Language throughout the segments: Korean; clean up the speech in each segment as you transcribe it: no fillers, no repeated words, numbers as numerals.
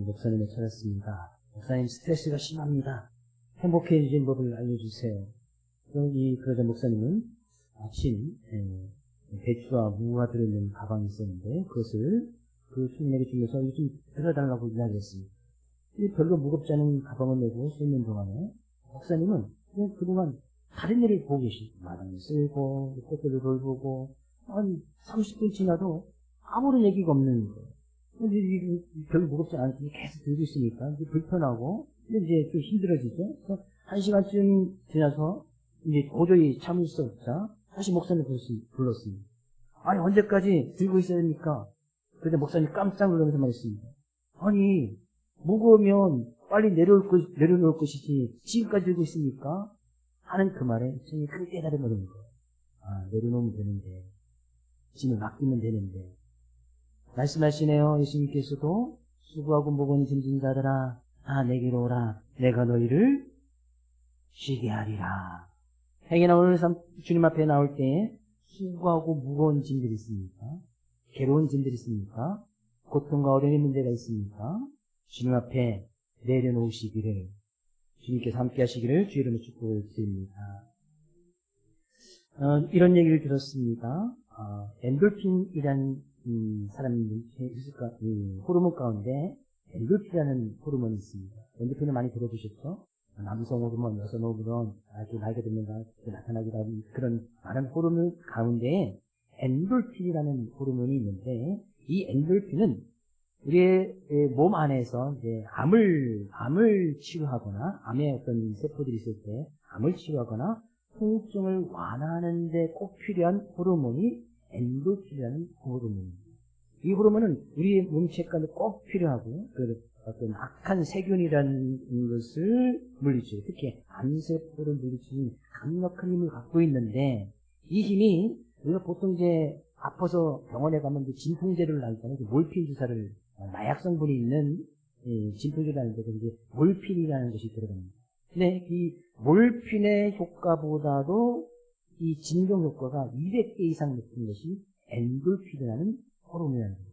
목사님을 찾았습니다. 목사님 스트레스가 심합니다. 행복해지는 법을 알려주세요. 그러자 목사님은 마침 배추와 무가 들어있는 가방이 있었는데 그것을 그 청년에게 주면서 좀 들어달라고 이야기했습니다. 별로 무겁지 않은 가방을 메고 서 있는 동안에 목사님은 그냥 그동안 다른 일을 보고 계시고 마당을 쓸고 꽃들을 돌보고 한 30분 지나도 아무런 얘기가 없는 거예요. 근데 별로 무겁지 않은데 계속 들고 있으니까 이제 불편하고 이제 좀 힘들어지죠. 그래서 1시간쯤 지나서 이제 도저히 참을 수 없자 다시 목사님 불렀습니다. 아니 언제까지 들고 있어야 됩니까? 그런데 목사님 깜짝 놀라면서 말했습니다. 아니 무거우면 빨리 내려놓을 것이지 지금까지 들고 있습니까? 하는 그 말에 저희 그 깨달음을 얻은 거예요. 아, 내려놓으면 되는데 짐을 맡기면 되는데 말씀하시네요. 예수님께서도 수고하고 무거운 짐진 자들아 다 내게로 오라 내가 너희를 쉬게 하리라. 행여나 오늘 주님 앞에 나올 때 수고하고 무거운 짐들이 있습니까? 괴로운 짐들이 있습니까? 고통과 어려움의 문제가 있습니까? 주님 앞에 내려놓으시기를 주님께서 함께 하시기를 주의 이름으로 축복드립니다. 이런 얘기를 들었습니다. 엔돌핀이라는 사람이 있을까? 호르몬 가운데 엔돌핀이라는 호르몬이 있습니다. 엔돌핀을 많이 들어보셨죠? 남성 호르몬, 여성 호르몬, 아주 나이가 들면 나타나기도 하는 그런 많은 호르몬 가운데 엔돌핀이라는 호르몬이 있는데 이 엔돌핀은 우리의 몸 안에서 이제 암을 치료하거나 암의 어떤 세포들이 있을 때 암을 치료하거나 통증을 완화하는 데 꼭 필요한 호르몬이 엔돌핀이라는 호르몬입니다. 이 호르몬은 우리 몸체 가운데 꼭 필요하고 그 어떤 악한 세균이라는 것을 물리치고 특히 암세포를 물리치는 강력한 힘을 갖고 있는데 이 힘이 우리가 보통 이제 아파서 병원에 가면 이제 진통제를 나잖아요. 몰핀 주사를 마약 성분이 있는 진통제를 하는데 이제 몰핀이라는 것이 들어갑니다. 근데 이 몰핀의 효과보다도 이 진정 효과가 200배 이상 높은 것이 엔돌핀이라는 호르몬이라는 거예요.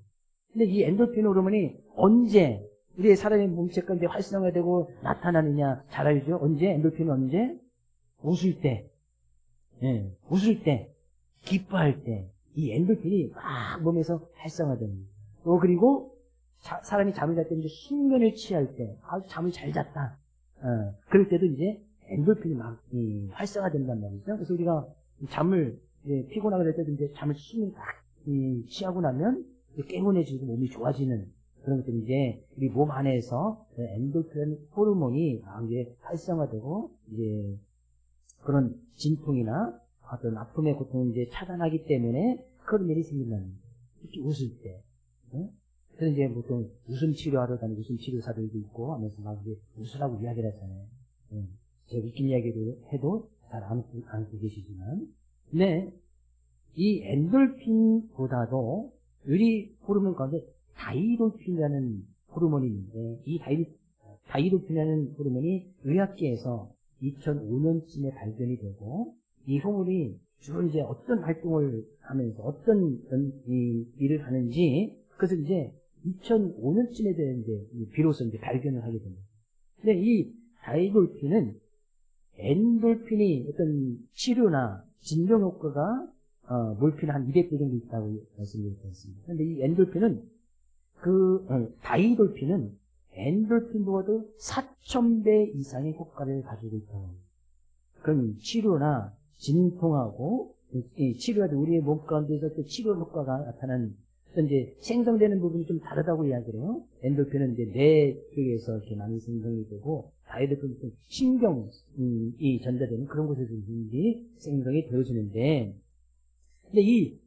근데 이 엔돌핀 호르몬이 언제 우리의 사람의 몸체 가운데 활성화되고 나타나느냐 잘 알죠? 언제? 엔돌핀은 언제? 웃을 때, 웃을 때, 기뻐할 때, 이 엔돌핀이 막 몸에서 활성화되는 거예요. 그리고 사람이 잠을 잘 때 이제 숙면을 취할 때, 아주 잠을 잘 잤다. 그럴 때도 이제 엔돌핀이 막 활성화된단 말이죠. 그래서 우리가 잠을 피곤하고 그럴 때도 이제 잠을 숙면 딱 취하고 나면 개운해지고 몸이 좋아지는 그런 것들이 이제 우리 몸 안에서 엔돌핀 호르몬이 이제 활성화되고 이제 그런 진통이나 어떤 아픔의 고통을 이제 차단하기 때문에 그런 일이 생긴다는 거예요. 특히 웃을 때. 그래서 이제 보통 웃음 치료하러 다니는 웃음 치료사들도 있고 하면서 막 이제 웃으라고 이야기를 하잖아요. 제가 웃긴 이야기를 해도 잘 안고 계시지만. 근데 이 엔돌핀보다도 우리 호르몬 가운데 다이돌핀이라는 호르몬이 있는데 이 다이돌핀이라는 호르몬이 의학계에서 2005년쯤에 발견이 되고 이 호르몬이 주로 이제 어떤 활동을 하면서 어떤 일을 하는지 그래서 이제 2005년쯤에 이제 비로소 이제 발견을 하게 됩니다. 근데 이 다이돌핀은 엔돌핀이 어떤 치료나 진정 효과가 몰핀 한 200배 정도 있다고 말씀드렸습니다. 그런데 이 엔돌핀은 다이돌핀은 엔돌핀보다도 4,000배 이상의 효과를 가지고 있다고 합니다. 그럼 치료나 진통하고 치료하도 우리의 몸 가운데서 또 치료 효과가 나타나는 이제 생성되는 부분이 좀 다르다고 이야기를 해요. 엔돌핀은 이제 뇌 쪽에서 이렇게 많이 생성이 되고 다이돌핀은 신경이 전달되는 그런 곳에서 생성이 되어지는데 근데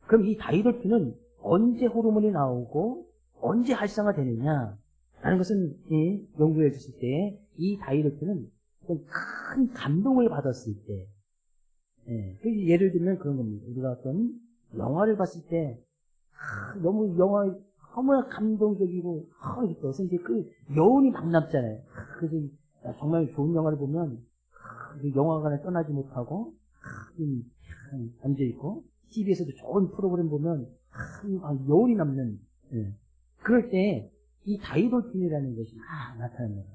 그럼 이 다이돌핀은 언제 호르몬이 나오고 언제 활성화되느냐 라는 것은 연구해 주실 때 이 다이돌핀은 큰 감동을 받았을 때 예를 들면 그런 겁니다. 우리가 어떤 영화를 봤을 때 너무 너무나 감동적이고 그래서 이제 그 여운이 막 남잖아요. 그래서 정말 좋은 영화를 보면 영화관에 떠나지 못하고 앉아있고 TV에서도 좋은 프로그램 보면 여운이 남는 그럴 때 이 다이돌핀이라는 것이 나타납니다.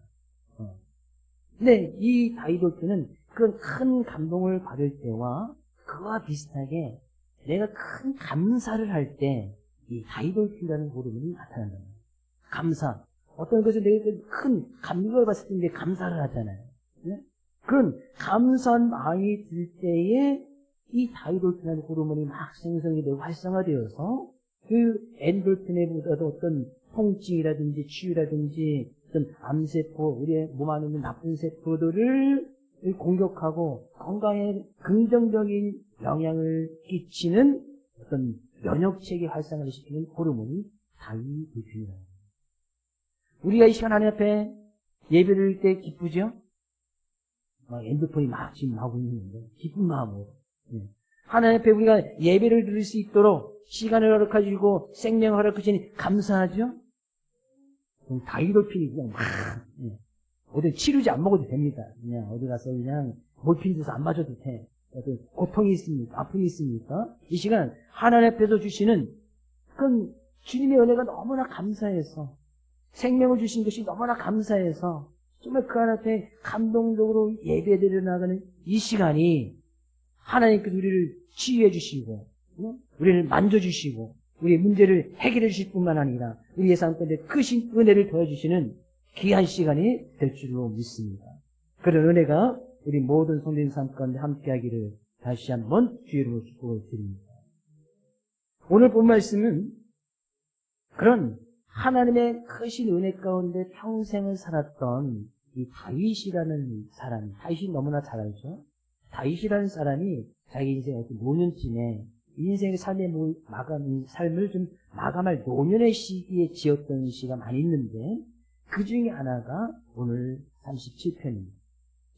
근데 이 다이돌핀은 그런 큰 감동을 받을 때와 그와 비슷하게 내가 큰 감사를 할 때 이 다이돌핀이라는 호르몬이 나타난다. 감사. 어떤 것을 내가 큰 감격을 봤을 때 이제 감사를 하잖아요. 네? 그런 감사한 마음이 들 때에 이 다이돌핀이라는 호르몬이 막 생성이 되고 활성화되어서 그 엔돌핀에 어떤 통증이라든지 치유라든지 어떤 암세포, 우리의 몸 안에 있는 나쁜 세포들을 공격하고 건강에 긍정적인 영향을 끼치는 어떤 면역체계 활성화를 시키는 호르몬이 다이돌핀이라는 거예요. 우리가 이 시간 하나님 앞에 예배를 드릴 때 기쁘죠? 엔도폰이 막 지금 나오고 있는데 기쁜 마음으로 하나님 앞에 우리가 예배를 드릴 수 있도록 시간을 허락하시고 생명을 허락하시니 감사하죠? 그럼 다이돌핀이 그냥 막 어디 치료제 안 먹어도 됩니다. 그냥 어디 가서 그냥 몰핀 줘서 안 맞아도 돼. 어떤 고통이 있습니까? 아픔이 있습니까? 이 시간 하나님 앞에서 주시는 그건 주님의 은혜가 너무나 감사해서 생명을 주신 것이 너무나 감사해서 정말 그 하나님 앞에 감동적으로 예배드려 나가는 이 시간이 하나님께서 우리를 치유해 주시고 우리를 만져주시고 우리의 문제를 해결해 주실 뿐만 아니라 우리의 삶 가운데 크신 은혜를 더해주시는 귀한 시간이 될 줄로 믿습니다. 그런 은혜가 우리 모든 성도님 삶 가운데 함께하기를 다시 한번 주의 이름으로 축복을 드립니다. 오늘 본 말씀은 그런 하나님의 크신 은혜 가운데 평생을 살았던 이 다윗이라는 사람, 다윗이 너무나 잘 알죠? 다윗이라는 사람이 자기 인생의 어떤 노년쯤에 인생의 삶의 삶을 좀 마감할 노년의 시기에 지었던 시가 많이 있는데 그 중에 하나가 오늘 37편입니다.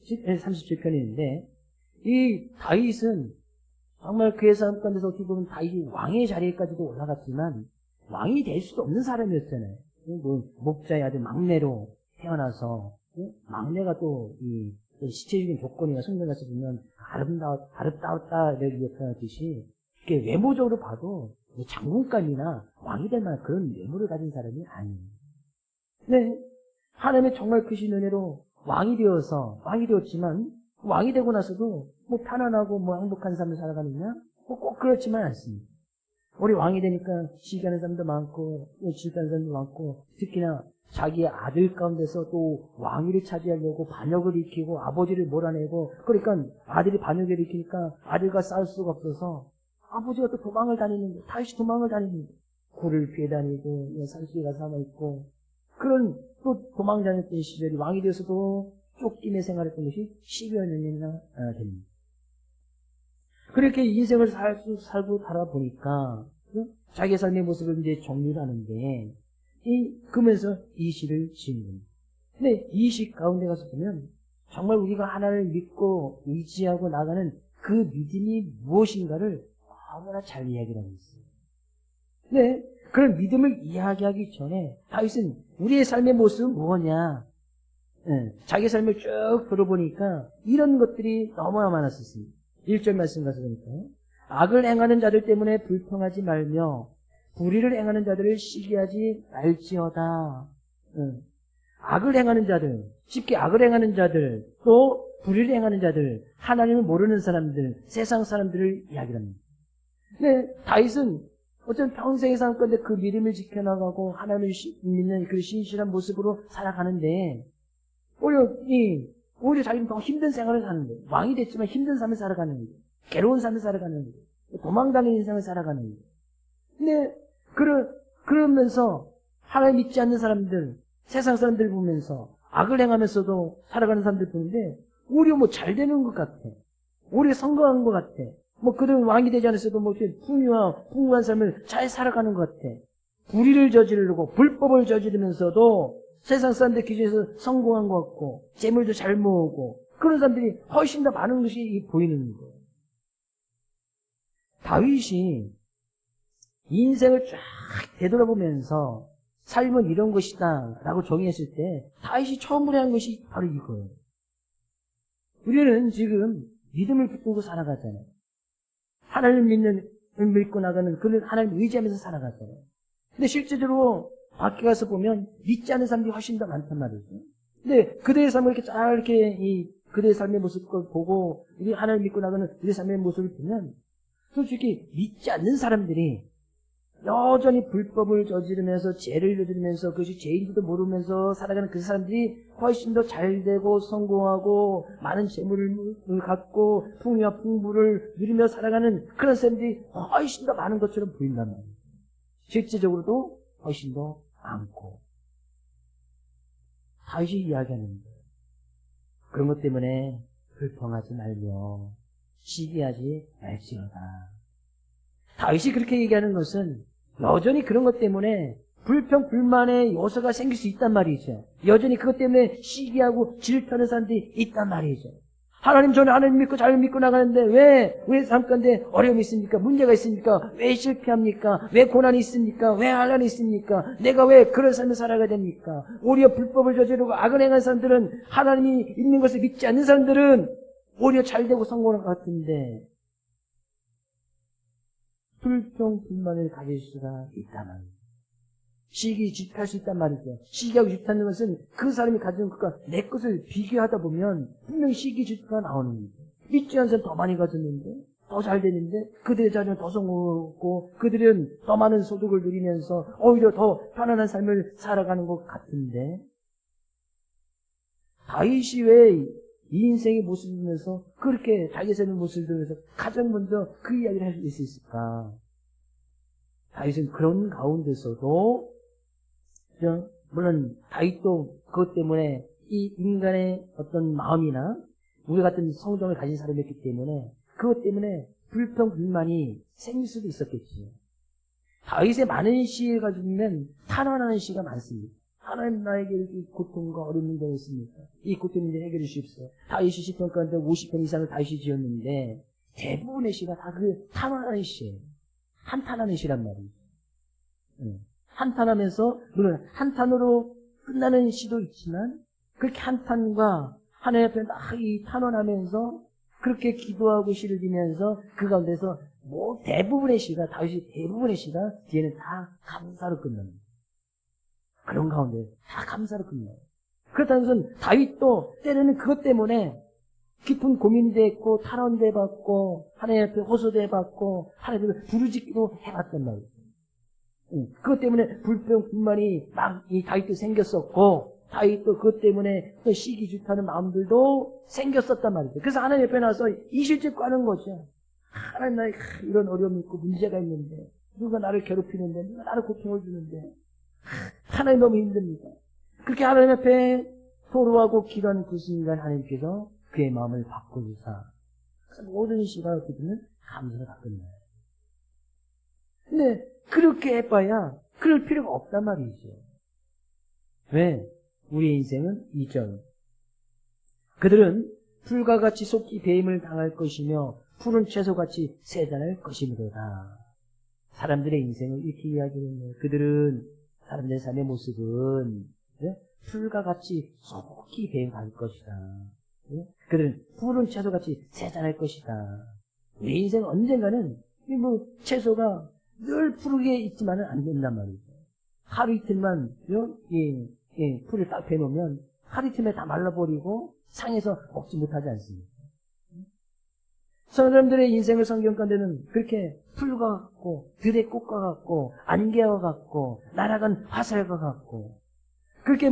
37편인데 이 다윗은 정말 그의 삶 가운데서 어떻게 보면 다윗이 왕의 자리에까지도 올라갔지만 왕이 될 수도 없는 사람이었잖아요. 목자의 아들 막내로 태어나서 막내가 또 이 시체적인 조건이나 성경에서 보면 아름다웠다 이렇게 표현하듯이 이렇게 외모적으로 봐도 장군감이나 왕이 될 만한 그런 외모를 가진 사람이 아니에요. 네, 하나님의 정말 크신 은혜로 왕이 되었지만 왕이 되고 나서도 뭐 편안하고 뭐 행복한 삶을 살아가느냐? 뭐 꼭 그렇지만 않습니다. 우리 왕이 되니까 시기하는 사람도 많고 질투하는 사람도 많고 특히나 자기의 아들 가운데서 또 왕위를 차지하려고 반역을 일으키고 아버지를 몰아내고 그러니까 아들이 반역을 일으키니까 아들과 싸울 수가 없어서 아버지가 또 도망을 다니는 거예요. 다시 도망을 다니는 거예요. 굴을 피해 다니고 산속에 가서 삼아있고 그런 또 도망 다녔던 시절이 왕이 되어서도 쫓김에 생활했던 것이 10여 년이나 됩니다. 그렇게 인생을 살고 살아보니까 자기 삶의 모습을 이제 정리를 하는데 그러면서 이 시를 지은 겁니다. 근데 이 시 가운데 가서 보면 정말 우리가 하나님을 믿고 의지하고 나가는 그 믿음이 무엇인가를 너무나 잘 이야기를 하고 있어요. 근데 그런 믿음을 이야기하기 전에 다윗은 우리의 삶의 모습은 뭐냐? 자기 삶을 쭉 들어보니까 이런 것들이 너무나 많았었습니다. 1절 말씀 가서 보니까 악을 행하는 자들 때문에 불평하지 말며 불의를 행하는 자들을 시기하지 말지어다. 악을 행하는 자들, 쉽게 악을 행하는 자들, 또 불의를 행하는 자들, 하나님을 모르는 사람들, 세상 사람들을 이야기합니다. 근데 다윗은 어쨌든 평생의 삶 가운데 그 믿음을 지켜나가고 하나님을 믿는 그 신실한 모습으로 살아가는데 오히려 자기는 더 힘든 생활을 사는 거예요. 왕이 됐지만 힘든 삶을 살아가는 거예요. 괴로운 삶을 살아가는 거예요. 도망다니는 인생을 살아가는 거예요. 근데 그러면서 하나님 믿지 않는 사람들, 세상 사람들 보면서 악을 행하면서도 살아가는 사람들 보는데 오히려 뭐 잘 되는 것 같아. 오히려 성공한 것 같아. 뭐 그들은 왕이 되지 않았어도 뭐 풍요한 삶을 잘 살아가는 것 같아. 불의를 저지르고 불법을 저지르면서도 세상 사람들 기준에서 성공한 것 같고 재물도 잘 모으고 그런 사람들이 훨씬 더 많은 것이 보이는 거예요. 다윗이 인생을 쫙 되돌아보면서 삶은 이런 것이다 라고 정의했을 때 다윗이 처음으로 한 것이 바로 이거예요. 우리는 지금 믿음을 붙들고 살아가잖아요. 하나님을 믿고 나가는 그런 하나님을 의지하면서 살아가잖아요. 근데 실제로 밖에 가서 보면 믿지 않는 사람들이 훨씬 더 많단 말이죠. 근데 그들의 삶을 이렇게 잘 이렇게 그들의 삶의 모습을 보고 우리 하나님 믿고 나가는 그들의 삶의 모습을 보면 솔직히 믿지 않는 사람들이 여전히 불법을 저지르면서 죄를 저지르면서 그것이 죄인지도 모르면서 살아가는 그 사람들이 훨씬 더 잘되고 성공하고 많은 재물을 갖고 풍요와 풍부를 누리며 살아가는 그런 사람들이 훨씬 더 많은 것처럼 보인단 말이에요. 실제적으로도 훨씬 더 많고. 다윗이 이야기하는 거예요. 그런 것 때문에 불평하지 말며 시기하지 말지어다. 다윗이 그렇게 얘기하는 것은 여전히 그런 것 때문에 불평, 불만의 요소가 생길 수 있단 말이죠. 여전히 그것 때문에 시기하고 질투하는 사람들이 있단 말이죠. 하나님, 저는 하나님 믿고 잘 믿고 나가는데 왜 삶 가운데 어려움이 있습니까? 문제가 있습니까? 왜 실패합니까? 왜 고난이 있습니까? 왜 환난이 있습니까? 내가 왜 그런 삶을 살아가야 됩니까? 오히려 불법을 저지르고 악을 행한 사람들은, 하나님이 있는 것을 믿지 않는 사람들은 오히려 잘되고 성공할 것 같은데 불평, 불만을 가질 수가 있단 말이에요. 시기 질투할 수 있단 말이죠. 시기하고 질투하는 것은 그 사람이 가진 것과 내 것을 비교하다 보면 분명히 시기 질투가 나오는 거죠. 믿지 않는 사람 더 많이 가졌는데, 더 잘 되는데, 그들의 자녀는 더 성공하고, 그들은 더 많은 소득을 누리면서 오히려 더 편안한 삶을 살아가는 것 같은데, 다윗이 왜 이 인생의 모습을 보면서 그렇게 다윗의 모습을 보면서 가장 먼저 그 이야기를 할 수 있을까? 다윗은 그런 가운데서도 물론 다윗도 그것 때문에 이 인간의 어떤 마음이나 우리 같은 성정을 가진 사람이었기 때문에 그것 때문에 불평, 불만이 생길 수도 있었겠지. 다윗의 많은 시에 가지면 탄원하는 시가 많습니다. 하나님, 나에게 이렇게 고통과 어려움이 되었습니까? 이 고통 문제 해결해 주십시오. 다윗이 시편 가운데 50편 이상을 다윗이 지었는데 대부분의 시가 다 그 탄원하는 시예요. 한탄하는 시란 말이죠. 한탄하면서, 물론 한탄으로 끝나는 시도 있지만 그렇게 한탄과 하나님 앞에 막 이 탄원하면서 그렇게 기도하고 시를 지면서 그 가운데서 대부분의 시가, 다윗이 대부분의 시가 뒤에는 다 감사로 끝납니다. 그런 가운데 다 감사로 끝나요. 그렇다는 것은 다윗도 때로는 그것 때문에 깊은 고민도 했고 탄원도 해봤고 하나님 앞에 호소도 해봤고 하나님 앞에 부르짖기도 해봤단 말이에요. 그것 때문에 불평, 불만이 막 이 다윗도 생겼었고 다윗도 그것 때문에 또 시기 질투하는 마음들도 생겼었단 말이죠. 그래서 하나님 옆에 나서 이실직고 하는 거죠. 하나님, 나에게 이런 어려움이 있고 문제가 있는데 누가 나를 괴롭히는데 누가 나를 고통을 주는데 하나님 너무 힘듭니다. 그렇게 하나님 앞에 토로하고 기도하는 그 순간 하나님께서 그의 마음을 바꿔주사 모든 시가 어떻게 보면 감사로 바꾼다. 근데 그렇게 해봐야 그럴 필요가 없단 말이죠. 왜? 우리의 인생은 2절. 그들은 풀과 같이 속히 배임을 당할 것이며 푸른 채소같이 세잔할 것이므로다. 사람들의 인생을 이렇게 이야기해요. 그들은, 사람들의 삶의 모습은 풀과 같이 속히 배임할 것이다. 그들은 푸른 채소같이 세잔할 것이다. 우리 인생은 언젠가는 채소가 늘 푸르게 있지만은 안 된단 말이죠. 하루 이틀만 풀을 딱 베놓으면 하루 이틀에 다 말라버리고 상해서 먹지 못하지 않습니까? 사람들의 인생을 성경 가운데는 그렇게 풀과 같고 들의 꽃과 같고 안개와 같고 날아간 화살과 같고 그렇게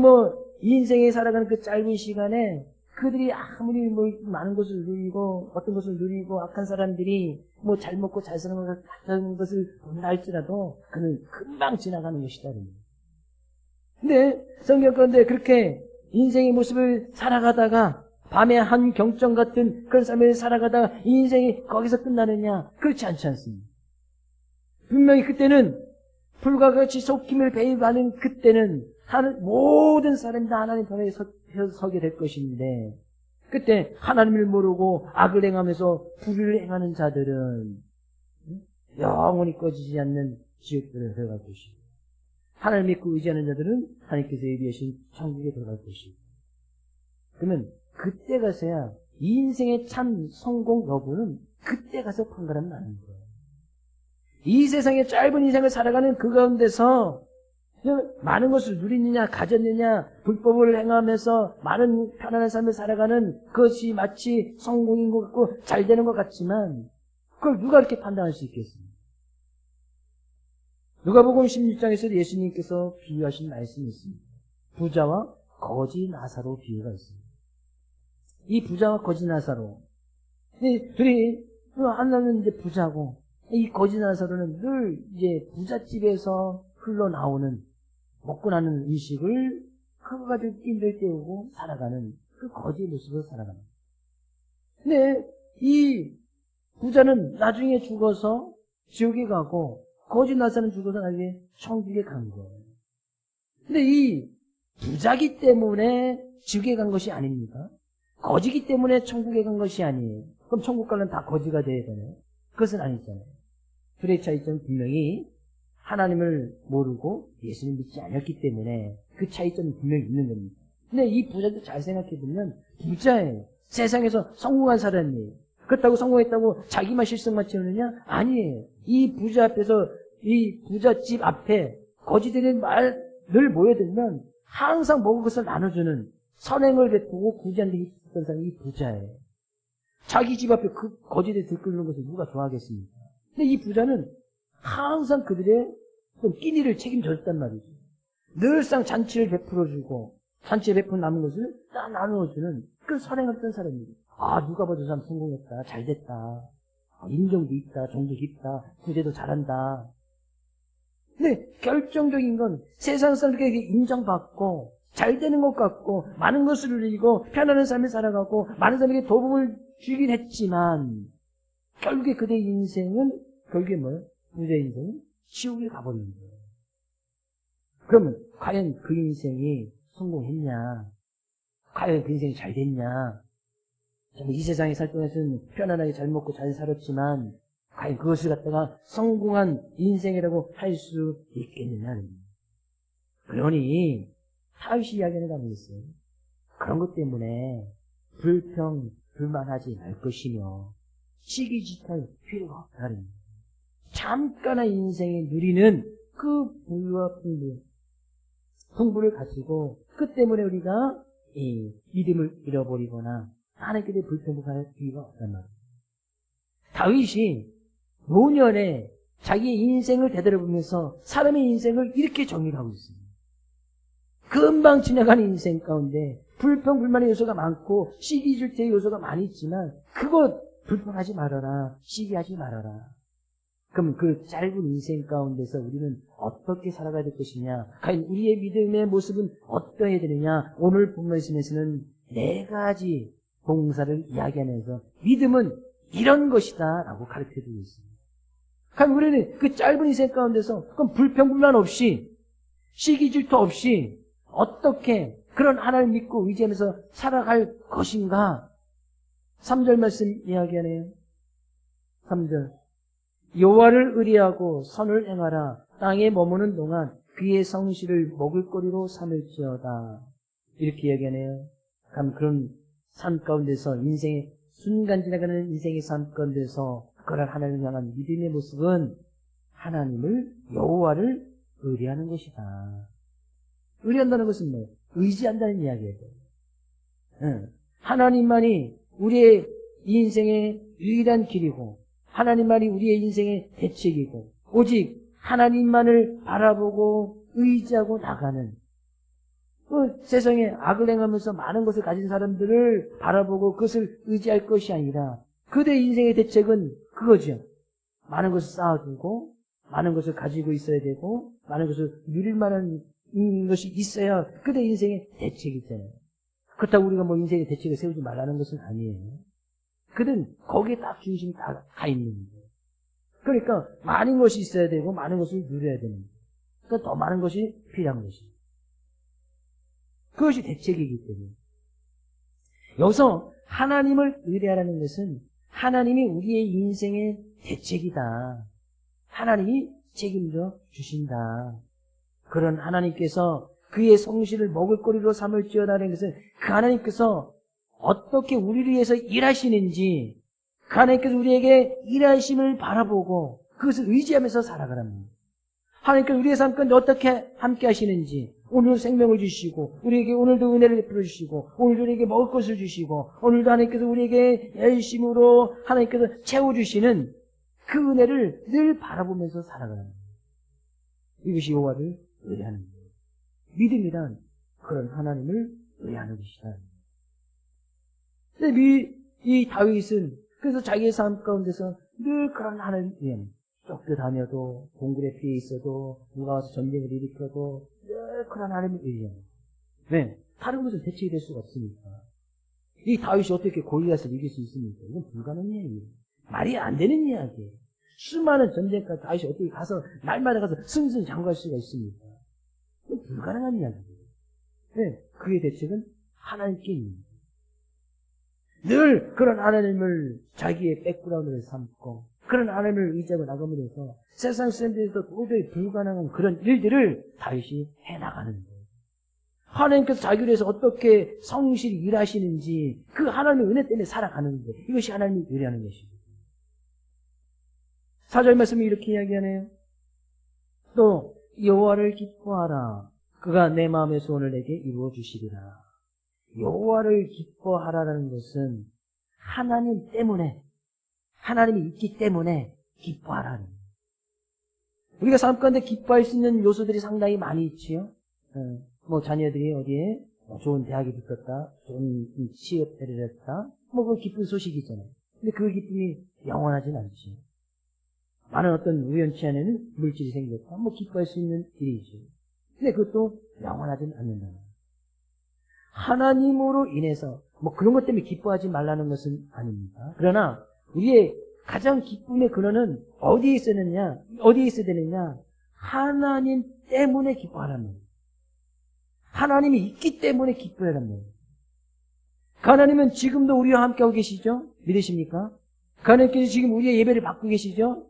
이 인생에 살아가는 그 짧은 시간에 그들이 아무리 많은 것을 누리고 어떤 것을 누리고 악한 사람들이 잘 먹고 잘 사는 것을 본다 할지라도 그는 금방 지나가는 것이다. 근데 성경 가운데 그렇게 인생의 모습을 살아가다가 밤의 한 경점 같은 그런 삶을 살아가다가 이 인생이 거기서 끝나느냐? 그렇지 않지 않습니다. 분명히 그때는 불과 같이 속힘을 배임하는 그때는 모든 사람이 다 하나님 편에 서게 될 것인데 그때 하나님을 모르고 악을 행하면서 불의를 행하는 자들은 영원히 꺼지지 않는 지옥들에 들어갈 것이고 하나님 믿고 의지하는 자들은 하나님께서 예비하신 천국에 들어갈 것이고 그러면 그때 가서야 이 인생의 참 성공 여부는 그때 가서 판가름 나는 거예요. 이 세상의 짧은 인생을 살아가는 그 가운데서 많은 것을 누리느냐, 가졌느냐, 불법을 행하면서 많은 편안한 삶을 살아가는 그것이 마치 성공인 것 같고 잘 되는 것 같지만 그걸 누가 이렇게 판단할 수 있겠습니까? 누가복음 16장에서 예수님께서 비유하신 말씀이 있습니다. 부자와 거지 나사로 비유가 있습니다. 이 부자와 거지 나사로, 둘이 하나는 이제 부자고 이 거지 나사로는 늘 이제 부잣집에서 흘러나오는 먹고 나는 음식을 그거 가지고 낀들 때우고 살아가는 그 거지의 모습으로 살아가는. 근데 이 부자는 나중에 죽어서 지옥에 가고 거지 나사는 죽어서 나중에 천국에 간 거예요. 근데 이 부자기 때문에 지옥에 간 것이 아닙니까? 거지기 때문에 천국에 간 것이 아니에요. 그럼 천국 가면 다 거지가 돼야 되나요? 그것은 아니잖아요. 둘의 차이점은 분명히 하나님을 모르고 예수님 믿지 않았기 때문에 그 차이점이 분명히 있는 겁니다. 근데 이 부자도 잘 생각해보면 부자예요. 세상에서 성공한 사람이에요. 그렇다고 성공했다고 자기만 실속만 채우느냐? 아니에요. 이 부자 앞에서 이 부잣집 앞에 거지들이 늘 모여들면 항상 먹을 것을 나눠주는 선행을 베푸고 구제하는 데 있었던 사람이 이 부자예요. 자기 집 앞에 그 거지들이 들끓는 것을 누가 좋아하겠습니까? 근데 이 부자는 항상 그들의 끼니를 책임졌단 말이죠. 늘상 잔치를 베풀어주고 잔치에 베푼 남은 것을 다 나누어주는 그 선행을 했던 사람이에요. 아, 누가 봐도 저 사람 성공했다, 잘됐다, 인정도 있다, 정도 깊다, 구제도 잘한다. 근데 결정적인 건 세상 사람들에게 인정받고 잘 되는 것 같고 많은 것을 누리고 편안한 삶을 살아가고 많은 사람에게 도움을 주긴 했지만 결국에 그들의 인생은 결국에 뭐예요? 부자의 인생은 지옥에 가버리는 거예요. 그러면 과연 그 인생이 성공했냐? 과연 그 인생이 잘 됐냐? 이 세상에 살 동안에는 편안하게 잘 먹고 잘 살았지만 과연 그것을 갖다가 성공한 인생이라고 할 수 있겠느냐? 그러니 다윗이 이야기하는 거 아니겠어요? 그런 것 때문에 불만하지 말 것이며 시기짓할 필요가 없다는 잠깐의 인생에 누리는 그 부유와 풍부를 가지고 그 때문에 우리가 이 믿음을 잃어버리거나 하나님께 대해 불평할 필요가 없단 말이에요. 다윗이 노년에 자기의 인생을 되돌아보면서 사람의 인생을 이렇게 정의를 하고 있습니다. 금방 지나가는 인생 가운데 불평불만의 요소가 많고 시기질투의 요소가 많이 있지만 그것 불평하지 말아라. 시기하지 말아라. 그럼 그 짧은 인생 가운데서 우리는 어떻게 살아가야 될 것이냐? 과연 우리의 믿음의 모습은 어떠해야 되느냐? 오늘 본 말씀에서는 4가지 봉사를 이야기하면서 믿음은 이런 것이다 라고 가르쳐주고 있습니다. 그럼 우리는 그 짧은 인생 가운데서 그럼 불평불만 없이 시기질투 없이 어떻게 그런 하나님을 믿고 의지하면서 살아갈 것인가? 3절 말씀 이야기하네요. 3절 여호와를 의리하고 선을 행하라. 땅에 머무는 동안 그의 성실을 먹을거리로 삼을지어다. 이렇게 이야기하네요. 그런 삶 가운데서 인생의 순간 지나가는 인생의 삶 가운데서 그런 하나님을 향한 믿음의 모습은 하나님을 여호와를 의리하는 것이다. 의리한다는 것은 뭐예요? 의지한다는 이야기예요. 하나님만이 우리의 인생의 유일한 길이고 하나님만이 우리의 인생의 대책이고 오직 하나님만을 바라보고 의지하고 나가는 세상에 악을 행하면서 많은 것을 가진 사람들을 바라보고 그것을 의지할 것이 아니라 그들의 인생의 대책은 그거죠. 많은 것을 쌓아두고 많은 것을 가지고 있어야 되고 많은 것을 누릴 만한 것이 있어야 그들의 인생의 대책이 있잖아요. 그렇다고 우리가 뭐 인생의 대책을 세우지 말라는 것은 아니에요. 그들은 거기에 딱 중심이 다 있는 거예요. 그러니까 많은 것이 있어야 되고 많은 것을 누려야 되는 거예요. 그러니까 더 많은 것이 필요한 것이죠. 그것이 대책이기 때문에. 여기서 하나님을 의뢰하라는 것은 하나님이 우리의 인생의 대책이다. 하나님이 책임져 주신다. 그런 하나님께서 그의 성실을 먹을거리로 삼을지어다는 것은 그 하나님께서 어떻게 우리를 위해서 일하시는지 그 하나님께서 우리에게 일하심을 바라보고 그것을 의지하면서 살아가라는 겁니다. 하나님께서 우리의 삶 가운데 어떻게 함께 하시는지, 오늘 생명을 주시고, 우리에게 오늘도 은혜를 베풀어 주시고, 오늘도 우리에게 먹을 것을 주시고, 오늘도 하나님께서 우리에게 열심으로 하나님께서 채워주시는 그 은혜를 늘 바라보면서 살아가는 거예요. 이것이 여호와를 의뢰하는 거예요. 믿음이란 그런 하나님을 의뢰하는 것이다. 근데 이 다윗은 그래서 자기의 삶 가운데서 늘 그런 하나님을 의뢰하는 거예요. 쫓겨다녀도, 동굴에 피해 있어도, 누가 와서 전쟁을 일으켜도 늘 그런 하나님을 의뢰하는 거예요. 왜? 다른 것은 대책이 될 수가 없으니까. 이 다윗이 어떻게 골리앗을 이길 수 있습니까? 이건 불가능한 이야기예요. 말이 안 되는 이야기예요. 수많은 전쟁까지 다윗이 어떻게 가서 날마다 가서 승승장구할 수가 있습니까? 이건 불가능한 이야기예요. 네, 그의 대책은 하나님께 있는 거예요. 늘 그런 하나님을 자기의 백그라운드를 삼고 그런 하나님을 의지하고 나가면서 세상 사람들에서 도저히 불가능한 그런 일들을 다윗이 해나가는 거예요. 하나님께서 자기를 위해서 어떻게 성실히 일하시는지 그 하나님의 은혜 때문에 살아가는 거예요. 이것이 하나님이 의뢰하는 것이죠. 4절 말씀이 이렇게 이야기하네요. 또 여호와를 기뻐하라. 그가 내 마음의 소원을 내게 이루어 주시리라. 여호와를 기뻐하라는 것은 하나님 때문에, 하나님이 있기 때문에 기뻐하라는 거예요. 우리가 삶 가운데 기뻐할 수 있는 요소들이 상당히 많이 있지요. 뭐 자녀들이 어디에 좋은 대학에 붙었다, 좋은 취업대를 했다, 뭐 그 기쁜 소식이 있잖아요. 근데 그 기쁨이 영원하진 않지. 많은 어떤 우연치 않은 물질이 생겼다, 뭐 기뻐할 수 있는 일이죠. 근데 그것도 영원하진 않는다. 하나님으로 인해서 뭐 그런 것 때문에 기뻐하지 말라는 것은 아닙니다. 그러나 우리의 가장 기쁨의 근원은 어디에 있어야 되느냐? 하나님 때문에 기뻐하라는 거예요. 하나님이 있기 때문에 기뻐해야 합니다. 그 하나님은 지금도 우리와 함께하고 계시죠? 믿으십니까? 그 하나님께서 지금 우리의 예배를 받고 계시죠?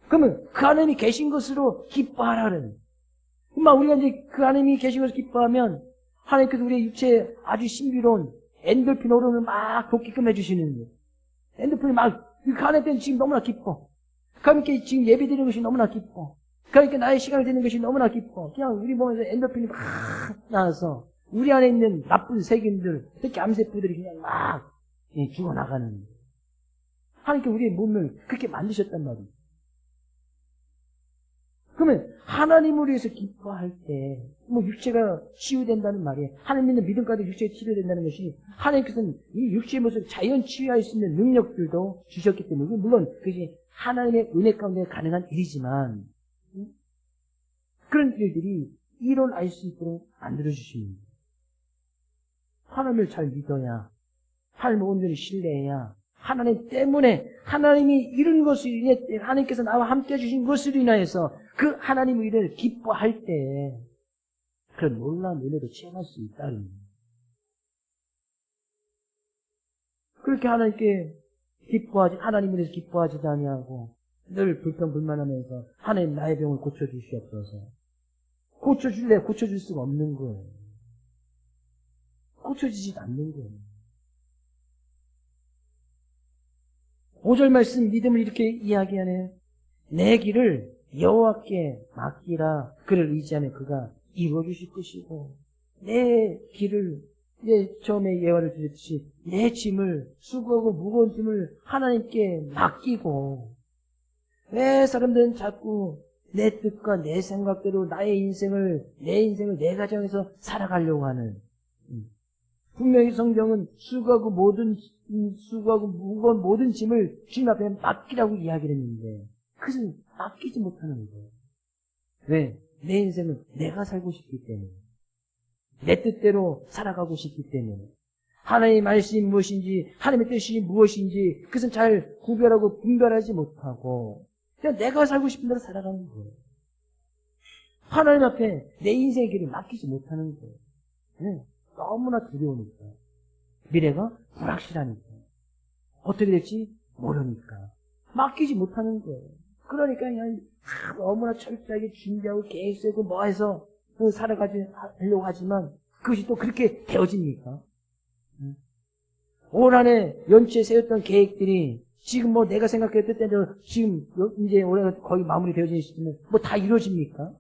그러면 그 하나님이 계신 것으로 기뻐하라는 거예요. 우리가 이제 그 하나님이 계신 것을 기뻐하면 하나님께서 우리의 육체에 아주 신비로운 엔돌핀 호르몬을 막 돋게끔 해주시는 거예요. 엔돌핀이 막, 그 하나님 지금 너무나 기뻐. 그 하나님께 지금 예배 드리는 것이 너무나 기뻐. 그러니까 나의 시간을 드리는 것이 너무나 기뻐. 그냥 우리 몸에서 엔돌핀이 막 나와서 우리 안에 있는 나쁜 세균들, 특히 암세포들이 그냥 막 죽어나가는 거예요. 하나님께 우리의 몸을 그렇게 만드셨단 말이에요. 그러면 하나님을 위해서 기뻐할 때, 뭐 육체가 치유된다는 말이에요. 하나님 있는 믿음까지 육체가 치유된다는 것이 하나님께서는 이 육체의 모습을 자연 치유할 수 있는 능력들도 주셨기 때문에, 물론 그것이 하나님의 은혜 가운데 가능한 일이지만, 그런 일들이 일어날 수 있도록 만들어주십니다. 하나님을 잘 믿어야, 하나님을 온전히 신뢰해야, 하나님 때문에 하나님이 이룬 것을 인해 하나님께서 나와 함께 해주신 것으로 인하여서 그 하나님의 일을 기뻐할 때 그런 놀라운 은혜도 체험할 수 있다는 거예요. 그렇게 하나님께 하나님을 위해서 기뻐하지도 아니하고 늘 불평불만하면서 하나님 나의 병을 고쳐주시옵소서. 고쳐줄래? 고쳐줄 수가 없는 거예요. 고쳐지지도 않는 거예요. 5절 말씀 믿음을 이렇게 이야기하네요. 내 길을 여호와께 맡기라. 그를 의지하면 그가 이루어주실 것이고, 내 길을 처음에 예화를 드렸듯이 내 짐을, 수고하고 무거운 짐을 하나님께 맡기고, 왜 사람들은 자꾸 내 뜻과 내 생각대로 내 인생을 내 가정에서 살아가려고 하는, 분명히 성경은 수고하고 무거운 모든 짐을 주님 앞에 맡기라고 이야기를 했는데 그것은 맡기지 못하는 거예요. 왜? 내 인생은 내가 살고 싶기 때문에, 내 뜻대로 살아가고 싶기 때문에, 하나님의 말씀이 무엇인지, 하나님의 뜻이 무엇인지 그것은 잘 구별하고 분별하지 못하고 그냥 내가 살고 싶은 대로 살아가는 거예요. 하나님 앞에 내 인생의 길을 맡기지 못하는 거예요. 네. 너무나 두려우니까, 미래가 불확실하니까, 어떻게 될지 모르니까 맡기지 못하는 거예요. 그러니까 그냥 너무나 철저하게 준비하고 계획 세우고 뭐 해서 살아가려고 하지만 그것이 또 그렇게 되어집니까? 올 한해 연초에 세웠던 계획들이 지금 뭐 내가 생각했을 때도 지금 이제 올해가 거의 마무리 되어지는 시점에 뭐 다 이루어집니까?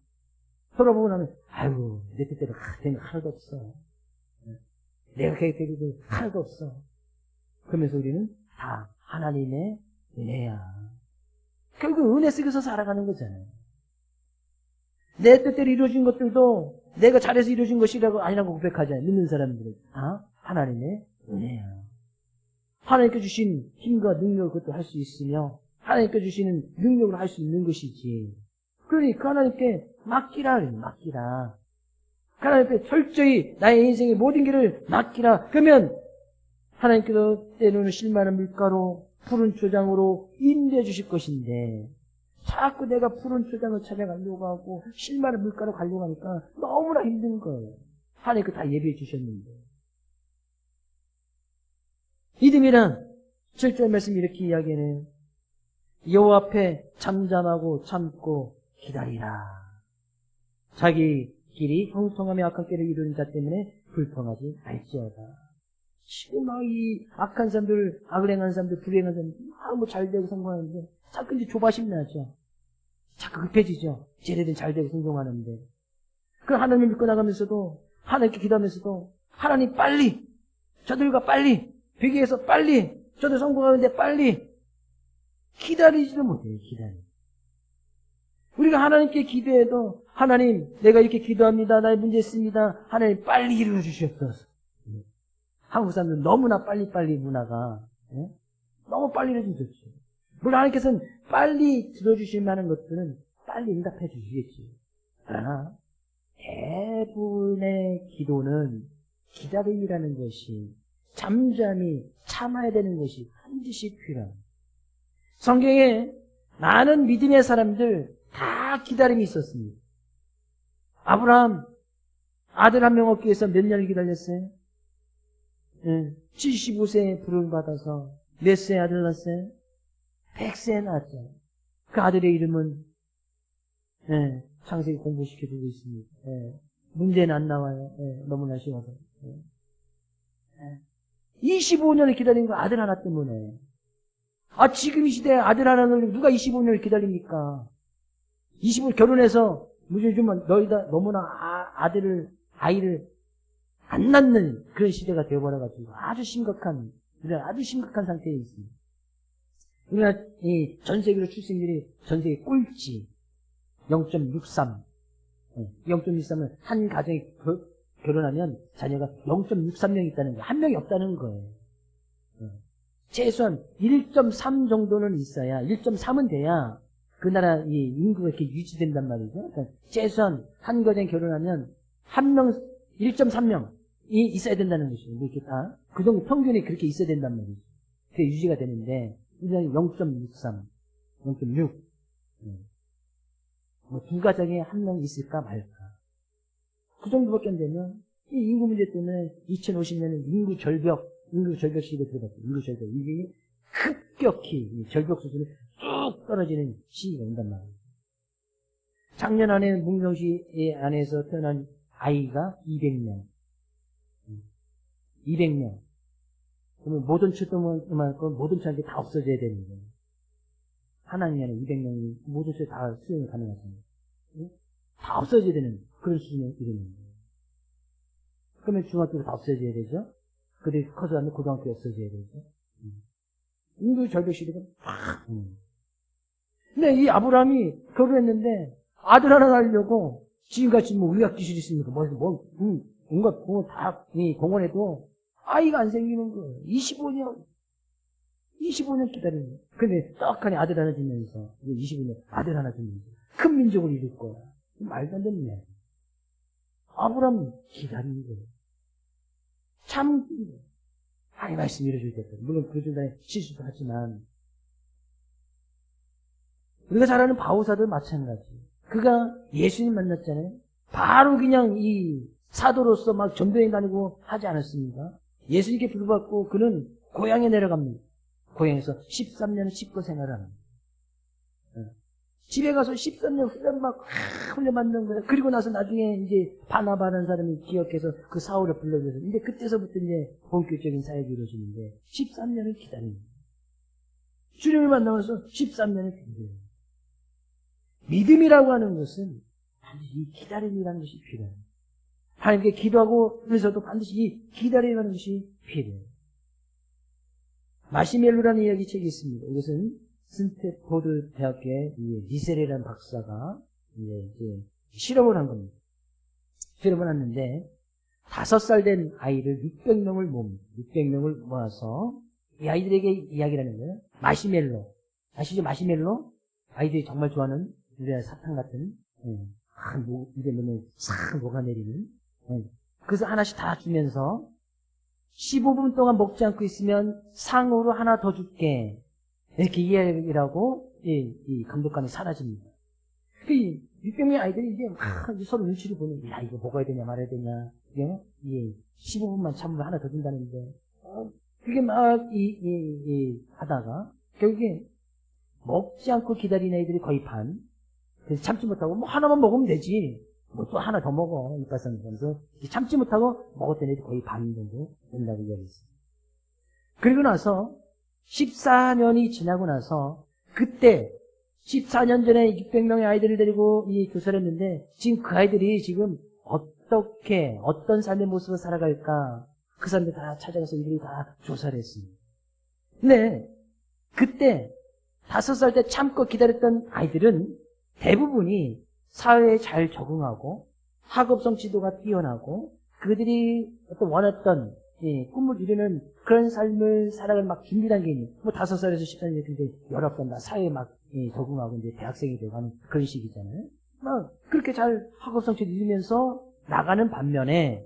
돌아보고 나면 아유 내 뜻대로 되는 거 하나도 없어. 내가 계획대로 하나도 없어. 그러면서 우리는 다 하나님의 은혜야. 결국 은혜 속에서 살아가는 거잖아요. 내 뜻대로 이루어진 것들도 내가 잘해서 이루어진 것이라고 아니라고 고백하잖아요. 믿는 사람들은 다 하나님의 은혜야. 하나님께 주신 힘과 능력을 그것도 할 수 있으며 하나님께 주시는 능력을 할 수 있는 것이지. 그러니 그 하나님께 맡기라 그래요. 맡기라. 그 하나님께 철저히 나의 인생의 모든 길을 맡기라. 그러면 하나님께서 때로는 실만한 물가로 푸른 초장으로 인도해 주실 것인데 자꾸 내가 푸른 초장을 찾아가려고 하고 실만한 물가로 가려고 하니까 너무나 힘든 거예요. 하나님께 다 예비해 주셨는데. 믿음이란 7절 말씀 이렇게 이야기해요. 여호와 앞에 잠잠하고 참고 기다리라. 자기 길이 형통하며 악한 길을 이루는 자 때문에 불평하지 말지어다. 지금 막 이 악한 사람들, 악을 행하는 사람들, 불행한 사람들 뭐 잘되고 성공하는데 자꾸 이제 조바심 나죠. 자꾸 급해지죠. 쟤네들은 잘되고 성공하는데. 그 하나님을 믿고 나가면서도 하나님께 기도하면서도 하나님 빨리 저들과 빨리 회개해서 빨리 저들 성공하는데 빨리 기다리지도 못해요. 우리가 하나님께 기도해도 하나님 내가 이렇게 기도합니다. 나의 문제 있습니다. 하나님 빨리 이루어 주시옵소서. 한국 사람들은 너무나 빨리빨리 문화가 너무 빨리 이루어지면 좋죠. 물론 하나님께서는 빨리 들어주실 만한 것들은 빨리 응답해 주시겠지. 그러나 대부분의 기도는 기다림이라는 것이 잠잠히 참아야 되는 것이 반드시 필요합니다. 성경에 많은 믿음의 사람들 다 기다림이 있었습니다. 아브라함 아들 한 명 얻기 위해서 몇 년을 기다렸어요? 75세에 부름을 받아서 몇 세에 아들 낳았어요? 100세에 낳았죠. 그 아들의 이름은 창세기 공부시켜주고 있습니다. 문제는 안 나와요. 너무나 쉬워서. 25년을 기다린 거 아들 하나 때문에. 지금 이 시대에 아들 하나를 누가 25년을 기다립니까? 25년 결혼해서 무슨 좀 너희다 너무나 아이를 안 낳는 그런 시대가 되어버려가지고 아주 심각한 상태에 있습니다. 우리나라 전 세계로 출생률이 전 세계 꼴찌 0.63. 0.63은 한 가정이 결혼하면 자녀가 0.63명 있다는 거예요. 한 명이 없다는 거예요. 최소한 1.3 정도는 있어야 1.3은 돼야 그 나라 인구가 이렇게 유지된단 말이죠. 그러니까 최소한 한 가정이 결혼하면 1.3명이 있어야 된다는 것이죠. 이렇게 다 그 정도 평균이 그렇게 있어야 된단 말이죠. 그게 유지가 되는데 우리나라 0.63, 0.6. 두 가정에 한 명 있을까 말까. 그 정도밖에 안 되면 이 인구 문제 때문에 2050년에 인구 절벽 시기에 들어갔어요. 인구 절벽. 이게 급격히 절벽 수준이 쭉 떨어지는 시기가 온단 말이에요. 작년 안에 문경시 안에서 태어난 아이가 200명. 200명. 그러면 모든 모든 차들이 다 없어져야 되는 거예요. 하나님 안에 200명이 모든 차들 다 수용이 가능하잖아요. 다 없어져야 되는 그런 수준에 이르는 거예요. 그러면 중학교도 다 없어져야 되죠. 그들이 커서 하면 고등학교 없어져야 되죠. 인구 절벽 시대가 팍. 근데 이 아브라함이 결혼했는데 아들 하나 낳으려고 지금같이 의학 기술이 있습니까? 온갖 다 공원에도 아이가 안 생기는 거예요. 25년 기다리는 거예요. 근데 떡하니 아들 하나 주면서 25년 아들 하나 주면서 큰 민족을 이룰 거야. 말도 안 되는 이야기. 아브라함 기다리는 거예요. 참 하나님 말씀 이루어질 때까지. 물론 그 중간에 실수도 하지만 우리가 잘 아는 바오사도 마찬가지. 그가 예수님 만났잖아요. 바로 그냥 이 사도로서 막 전도행 다니고 하지 않았습니까? 예수님께 부르받고 그는 고향에 내려갑니다. 고향에서 13년을 씹고 생활을 합니다. 집에 가서 13년 훈련 받는 거예요. 그리고 나서 나중에 이제 바나바라는 사람이 기억해서 그 사울을 불러줘서 이제 그때서부터 이제 본격적인 사역이 이루어지는데 13년을 기다립니다. 주님을 만나면서 13년을 기다려요. 믿음이라고 하는 것은 반드시 이 기다림이라는 것이 필요해요. 하나님께 기도하고 그래서도 반드시 이 기다림이라는 것이 필요해요. 마시멜로라는 이야기 책이 있습니다. 이것은 스탠포드 대학교의 리셀이라는 박사가 이제 실험을 한 겁니다. 실험을 했는데 5살 된 아이를 600명을 모읍니다. 600명을 모아서 이 아이들에게 이야기를 하는 거예요. 마시멜로. 아시죠? 마시멜로? 아이들이 정말 좋아하는 우리나라 사탕 같은 입에 넣으면 싹 녹아내리는 그래서 하나씩 다 주면서 15분 동안 먹지 않고 있으면 상으로 하나 더 줄게. 이렇게 이야기를 하고 이 감독관이 사라집니다. 그 600명의 아이들이 이제 막 서로 눈치를 보는 야 이거 먹어야 되냐 말아야 되냐 이게 15분만 참으면 하나 더 준다는데 그게 막 하다가 결국에 먹지 않고 기다리는 애들이 거의 반. 그래서 참지 못하고 뭐 하나만 먹으면 되지. 뭐 또 하나 더 먹어. 이빨선 면서 참지 못하고 먹었던 애들이 거의 반 정도 된다고 이야기했어요. 그리고 나서 14년이 지나고 나서 그때 14년 전에 600명의 아이들을 데리고 이 교사를 했는데 지금 그 아이들이 지금 어떤 삶의 모습을 살아갈까 그 사람들 다 찾아가서 이들이 다 조사를 했습니다. 근데 그때 5살 때 참고 기다렸던 아이들은 대부분이 사회에 잘 적응하고 학업성 지도가 뛰어나고 그들이 어떤 원했던 꿈을 이루는 그런 삶을 살아갈 막 준비한 게 있는 뭐 5살에서 14년 근데 19번 다 사회에 막 적응하고 이제 대학생이 되어가는 그런 시기잖아요. 막 그렇게 잘 학업성 지도 이루면서 나가는 반면에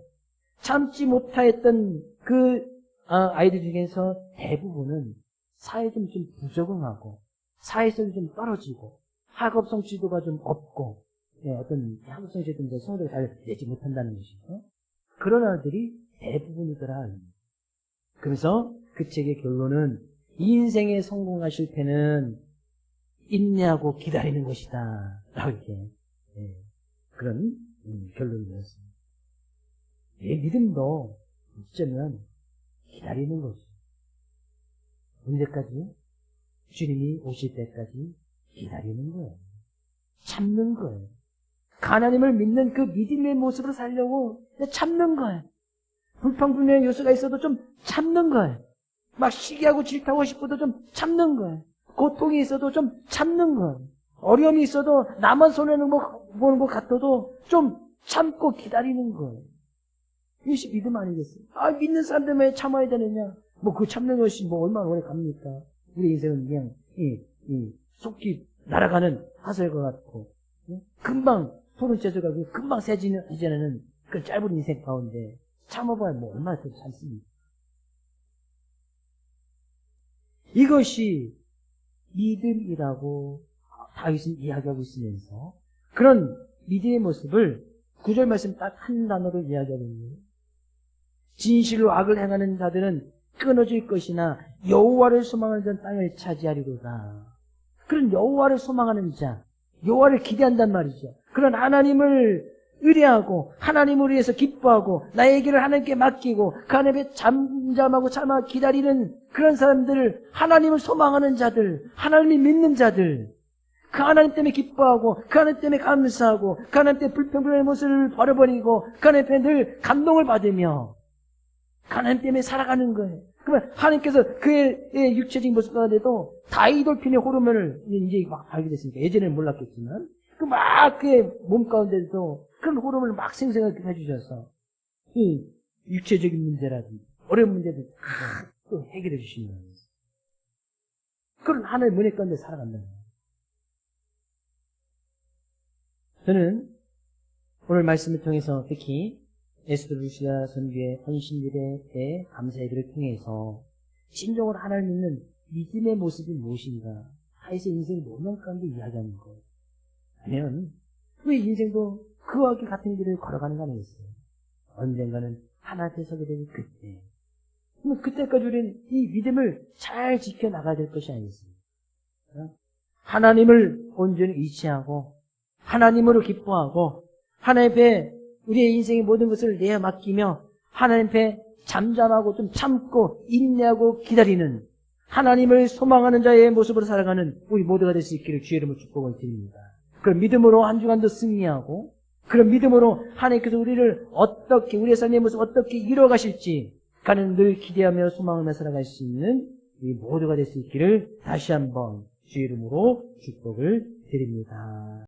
참지 못하였던 그 아이들 중에서 대부분은 사회에 좀 부적응하고 사회성이 좀 떨어지고 학업성 지도가 좀 없고 어떤 학업성 지도인데 성적을 잘 내지 못한다는 것이죠. 그런 아이들이 대부분이더라. 그래서 그 책의 결론은 인생에 성공하실 때는 인내하고 기다리는 것이다. 라고 이렇게 그런 결론이었습니다. 믿음도 어쩌면 기다리는 거죠. 언제까지? 주님이 오실 때까지 기다리는 거예요. 참는 거예요. 하나님을 믿는 그 믿음의 모습으로 살려고 참는 거예요. 불평불명의 요소가 있어도 좀 참는 거예요. 막 시기하고 질타하고 싶어도 좀 참는 거예요. 고통이 있어도 좀 참는 거예요. 어려움이 있어도 나만 손해는 보는 것 같아도 좀 참고 기다리는 거예요. 이것이 믿음 아니겠어요? 믿는 사람들 왜 참아야 되느냐? 그 참는 것이 얼마나 오래 갑니까? 우리 인생은 그냥 속기 날아가는 하설과 같고 금방 토론 째져가고 금방 세지는 그 짧은 인생 가운데 참아봐야 얼마나 더 참습니까? 이것이 믿음이라고 다윗은 이야기하고 있으면서 그런 믿음의 모습을 9절 말씀 딱 한 단어로 이야기하고 있네요. 진실로 악을 행하는 자들은 끊어질 것이나 여호와를 소망하는 자는 땅을 차지하리로다. 그런 여호와를 소망하는 자, 여호와를 기대한단 말이죠. 그런 하나님을 의뢰하고 하나님을 위해서 기뻐하고 나의 길을 하나님께 맡기고 그 하나님의 잠잠하고 참아 기다리는 그런 사람들, 하나님을 소망하는 자들, 하나님을 믿는 자들, 그 하나님 때문에 기뻐하고 그 하나님 때문에 감사하고 그 하나님 때문에 불평불만의 모습을 버려버리고 그 하나님 때문에 늘 감동을 받으며 그 하나님 때문에 살아가는 거예요. 그러면 하나님께서 그의 육체적인 모습 가운데도 다이돌핀의 호르몬을 이제 막 알게 됐으니까 예전에는 몰랐겠지만 막 그의 몸 가운데도 그런 호르몬을 막 생성하게 해주셔서 이 육체적인 문제라든지 어려운 문제들 다 또 해결해 주시는 거예요. 그런 하나님의 은혜 가운데 살아간다는 거예요. 저는 오늘 말씀을 통해서 특히 에스더루시아 선교의 헌신일에 감사회를 통해서 진정으로 하나님 믿는 믿음의 모습이 무엇인가 다윗의 인생의 노년 가운데 이야기하는 거예요. 아니면 왜 인생도 그와 같은 길을 걸어가는 거 아니겠어요? 언젠가는 하나님 앞에 서게 되는 그때. 그럼 그때까지 우리는 이 믿음을 잘 지켜나가야 될 것이 아니겠습니까? 하나님을 온전히 의지하고 하나님으로 기뻐하고 하나님 앞에 우리의 인생의 모든 것을 내어 맡기며 하나님 앞에 잠잠하고 좀 참고 인내하고 기다리는 하나님을 소망하는 자의 모습으로 살아가는 우리 모두가 될 수 있기를 주의 이름으로 축복을 드립니다. 그런 믿음으로 한 주간도 승리하고 그런 믿음으로 하나님께서 우리를 어떻게 우리의 삶의 모습 어떻게 이뤄가실지 가는 늘 기대하며 소망하며 살아갈 수 있는 우리 모두가 될 수 있기를 다시 한번 주의 이름으로 축복을 드립니다.